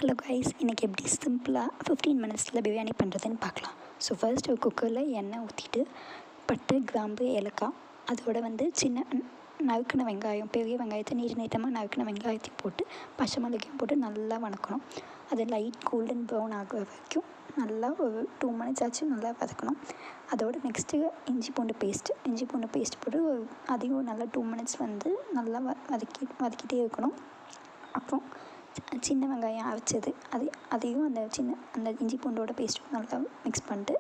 Hello guys, இன்றைக்கி எப்படி சிம்பிளாக 15 மினிட்ஸில் பிரியாணி பண்ணுறதுன்னு பார்க்கலாம். ஸோ ஃபர்ஸ்ட் ஒரு குக்கரில் எண்ணெய் ஊற்றிட்டு பட்டை, கிராம்பு, ஏலக்காய், அதோட சின்ன நறுக்கின வெங்காயம், பெரிய வெங்காயத்தை நீட்டமாக நறுக்கின வெங்காயத்தையும் போட்டு பச்சை மிளகாயும் போட்டு நல்லா வதக்கணும். அது லைட் கோல்டன் ப்ரௌன் ஆகிற வரைக்கும் நல்லா ஒரு 2 மினிட்ஸ் ஆச்சு நல்லா வதக்கணும். அதோட நெக்ஸ்ட்டு இஞ்சி பூண்டு பேஸ்ட் போட்டு அதையும் நல்லா 2 மினிட்ஸ் நல்லா வதக்கிட்டே இருக்கணும். அப்புறம் சின்ன வெங்காயம் அரைச்சது அதையும் அந்த இஞ்சி பூண்டோட பேஸ்ட்டும் நல்லா மிக்ஸ் பண்ணிட்டு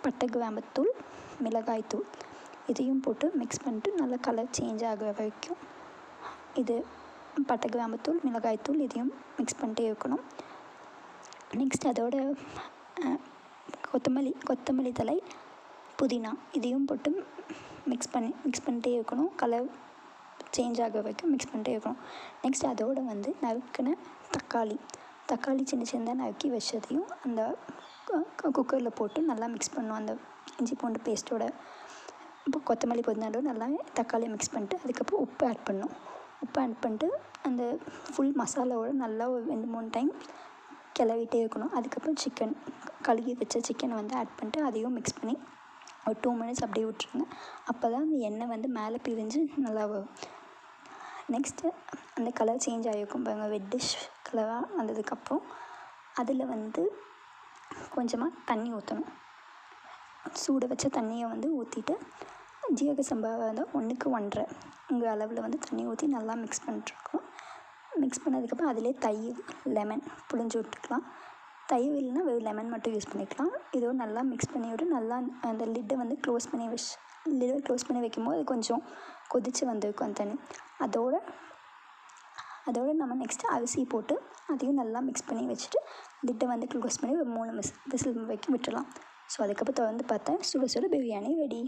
பட்டை, கிராம்புத்தூள், மிளகாய்த்தூள் இதையும் போட்டு மிக்ஸ் பண்ணிட்டு நல்லா கலர் சேஞ்ச் ஆகிற வரைக்கும் இது பட்டை, கிராம்புத்தூள், மிளகாய்த்தூள் இதையும் மிக்ஸ் பண்ணிட்டே இருக்கணும். நெக்ஸ்ட் அதோட கொத்தமல்லி தழை, புதினா இதையும் போட்டு மிக்ஸ் பண்ணிட்டே இருக்கணும். கலர் சேஞ்ச் ஆகிற வரைக்கும் மிக்ஸ் பண்ணிட்டே இருக்கணும். நெக்ஸ்ட் அதோடு நறுக்கின தக்காளி சின்னதாக நறுக்கி வச்சதையும் அந்த குக்கரில் போட்டு நல்லா மிக்ஸ் பண்ணணும். அந்த இஞ்சி பூண்டு பேஸ்ட்டோட இப்போ கொத்தமல்லி புதினாவோட நல்லா தக்காளியை மிக்ஸ் பண்ணிட்டு அதுக்கப்புறம் உப்பு ஆட் பண்ணிட்டு அந்த ஃபுல் மசாலாவோட நல்லா ஒரு 2-3 டைம் கிளறிட்டே இருக்கணும். அதுக்கப்புறம் கழுகி வச்ச சிக்கனை ஆட் பண்ணிட்டு அதையும் மிக்ஸ் பண்ணி ஒரு 2 மினிட்ஸ் அப்படியே விட்டுருங்க. அப்போ தான் அந்த எண்ணெய் மேலே பிரிஞ்சு நல்லா வரும். நெக்ஸ்ட்டு அந்த கலர் சேஞ்ச் ஆகிருக்கும் பாருங்கள், ரெட்டிஷ் கலராக வந்ததுக்கப்புறம் அதில் கொஞ்சமாக தண்ணி ஊற்றணும். சூட வச்ச தண்ணியை ஊற்றிட்டு ஜீரக சம்பாவாக இருந்தால் 1க்கு 1.5 அளவில் தண்ணி ஊற்றி நல்லா மிக்ஸ் பண்ணிட்டுருக்கோம். மிக்ஸ் பண்ணதுக்கப்புறம் அதிலே தயிர், லெமன் புழிஞ்சு விட்டுக்கலாம். தயிர் இல்லைன்னா வெறும் லெமன் மட்டும் யூஸ் பண்ணிக்கலாம். இதோட நல்லா மிக்ஸ் பண்ணி விட்டு நல்லா அந்த லிட்டை க்ளோஸ் பண்ணி வைக்கும்போது அது கொஞ்சம் கொதித்து வந்திருக்கும் அந்த தண்ணி. அதோடு நம்ம நெக்ஸ்ட்டு அரிசி போட்டு அதையும் நல்லா மிக்ஸ் பண்ணி வச்சுட்டு லிட்டை க்ளோஸ் பண்ணி ஒரு 3 விசில் வரைக்கும் விட்டுடலாம். ஸோ அதுக்கப்புறம் பார்த்தா சுட பிரியாணி ரெடி.